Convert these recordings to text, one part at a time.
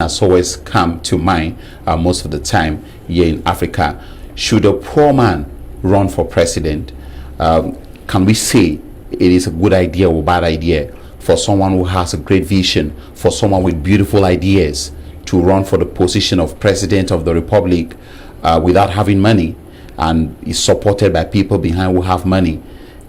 has always come to mind most of the time here in Africa. Should a poor man run for president? Can we say it is a good idea or bad idea for someone who has a great vision, for someone with beautiful ideas, to run for the position of president of the republic without having money, and is supported by people behind who have money?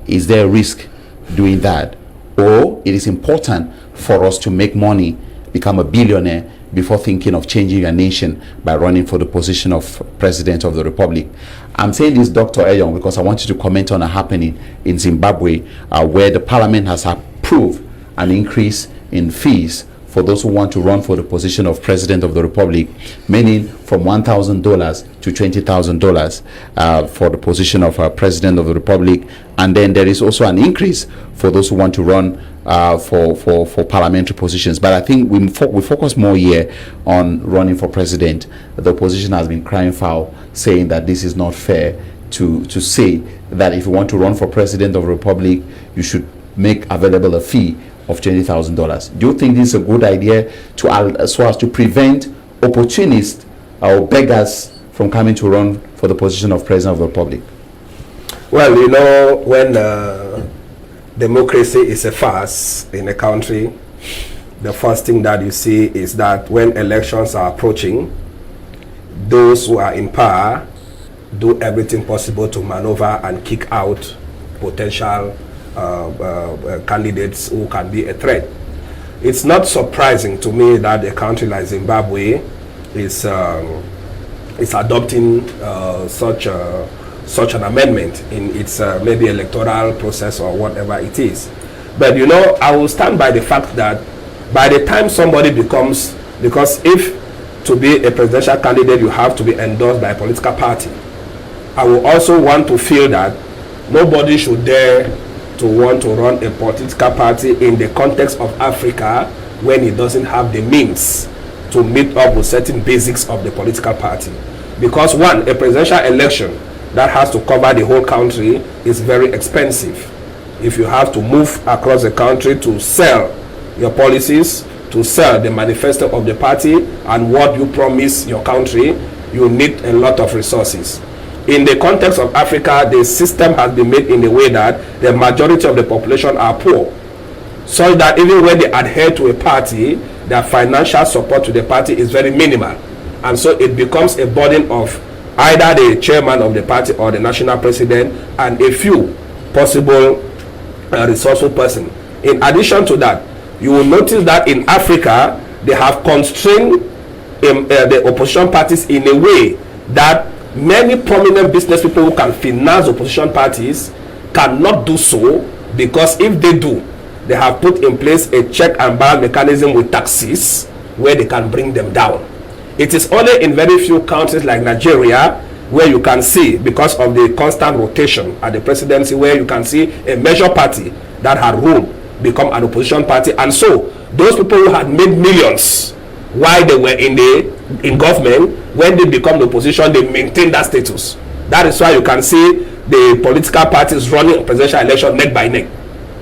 Is there a risk doing that? Or it is important for us to make money, become a billionaire, before thinking of changing a nation by running for the position of president of the republic? I'm saying this, Dr. Eyong, because I want you to comment on a happening in Zimbabwe where the parliament has approved an increase in fees for those who want to run for the position of president of the republic, meaning from $1,000 to $20,000 for the position of president of the republic. And then there is also an increase for those who want to run for parliamentary positions. But I think we focus more here on running for president. The opposition has been crying foul, saying that this is not fair to say that if you want to run for president of the republic, you should make available a fee of $20,000. Do you think this is a good idea so as to prevent opportunists or beggars from coming to run for the position of president of the republic? Well, you know, when democracy is a farce in a country, the first thing that you see is that when elections are approaching, those who are in power do everything possible to maneuver and kick out potential candidates who can be a threat. It's not surprising to me that a country like Zimbabwe is adopting such an amendment in its maybe electoral process or whatever it is. But you know, I will stand by the fact that by the time somebody becomes, because if to be a presidential candidate you have to be endorsed by a political party, I will also want to feel that nobody should dare to want to run a political party in the context of Africa when he doesn't have the means to meet up with certain basics of the political party. Because one, a presidential election that has to cover the whole country is very expensive. If you have to move across the country to sell your policies, to sell the manifesto of the party and what you promise your country, you need a lot of resources. In the context of Africa, the system has been made in a way that the majority of the population are poor, so that even when they adhere to a party, their financial support to the party is very minimal, and so it becomes a burden of either the chairman of the party or the national president and a few possible resourceful person. In addition to that, you will notice that in Africa they have constrained the opposition parties in a way that many prominent business people who can finance opposition parties cannot do so, because if they do, they have put in place a check and balance mechanism with taxes where they can bring them down. It is only in very few countries like Nigeria where you can see, because of the constant rotation at the presidency, where you can see a major party that had ruled become an opposition party, and so those people who had made millions while they were in government, when they become the opposition, they maintain that status. That is why you can see the political parties running a presidential election neck by neck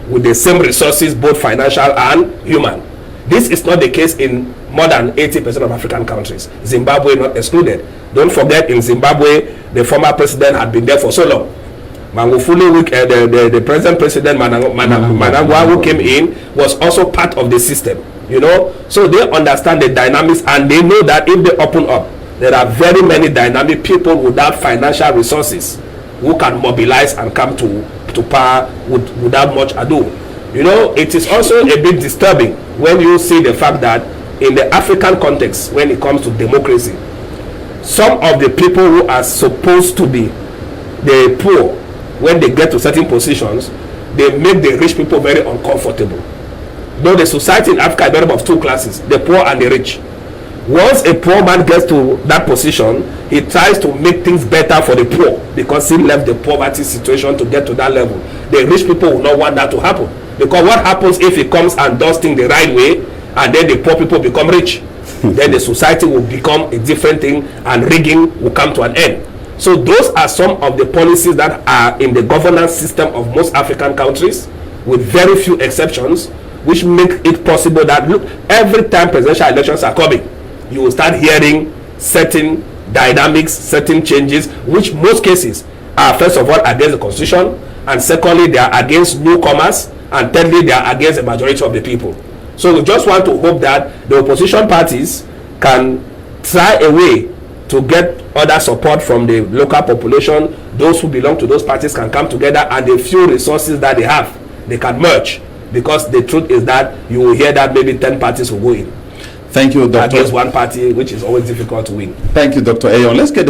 with the same resources, both financial and human. This is not the case in more than 80% of African countries, Zimbabwe not excluded. Don't forget, in Zimbabwe, the former president had been there for so long. Magufuli, the present president Mnangagwa, who came in, was also part of the system. You know, so they understand the dynamics, and they know that if they open up, there are very many dynamic people without financial resources who can mobilize and come to power without much ado. You know, it is also a bit disturbing when you see the fact that in the African context, when it comes to democracy, some of the people who are supposed to be the poor, when they get to certain positions, they make the rich people very uncomfortable. Though the society in Africa is made up of two classes, the poor and the rich. Once a poor man gets to that position, he tries to make things better for the poor, because he left the poverty situation to get to that level. The rich people will not want that to happen, because what happens if he comes and does things the right way, and then the poor people become rich? Then the society will become a different thing, and rigging will come to an end. So those are some of the policies that are in the governance system of most African countries, with very few exceptions, which make it possible that, look, every time presidential elections are coming, you will start hearing certain dynamics, certain changes, which most cases are first of all against the constitution, and secondly they are against newcomers, and thirdly they are against the majority of the people. So we just want to hope that the opposition parties can try a way to get other support from the local population. Those who belong to those parties can come together, and the few resources that they have, they can merge, because the truth is that you will hear that maybe 10 parties will go in. Thank you, Dr. Against one party, which is always difficult to win. Thank you, Dr. Ayon. Let's get